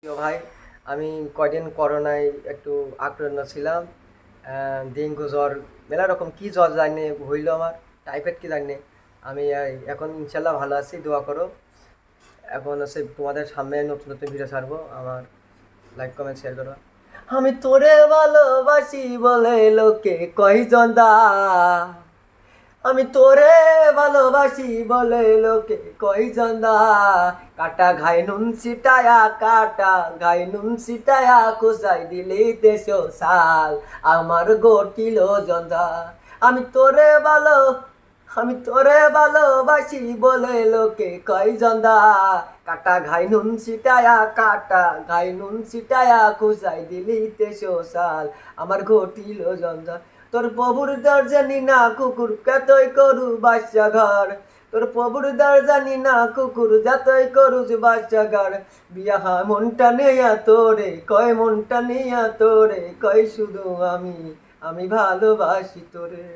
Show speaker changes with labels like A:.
A: প্রিয় ভাই, আমি কয়দিন করোনায় একটু আক্রান্ত ছিলাম। ডেঙ্গু জ্বর, মেলা রকম কি জ্বর জানি হইল আমার, টাইফয়েড কি জানি। আমি এখন ইনশাল্লাহ ভালো আছি, দোয়া করো। এখন হচ্ছে তোমাদের সামনে নতুন নতুন ভিডিও ছাড়বো। আমার লাইক কমেন্ট শেয়ার করো। আমি তোরে ভালোবাসি বলে লোকে কয়জন দা, আমি তোরে ভালোবাসি বলে লোকে কয়জন দা, কাটা ঘাই নুন ছিটায়া, কাটা ঘাই নুন ছিটায়া, কুসাই দিলি দেশো সাল, আমার গটিল জন্দা। আমি তোরে ভালো আমি তোরে ভালোবাসি বলে লোকে কয়জন দা, কাটা ঘাই নুন ছিটায়া, কাটা ঘাই নুন ছিটায়া, কুসাই দিলি দেশো সাল, আমার ঘটিল জন্দা। তোর প্রভুর দরজানি না কুকুর কতই করু বাচ্চা ঘর, তোর প্রভুর দরজানি না কুকুর যতই করু বাচ্চা ঘর, বিয়াহা মনটা নেয়া তোরে কয়, মনটা নেয়া তোরে কয় শুধু আমি, আমি ভালোবাসি তোরে।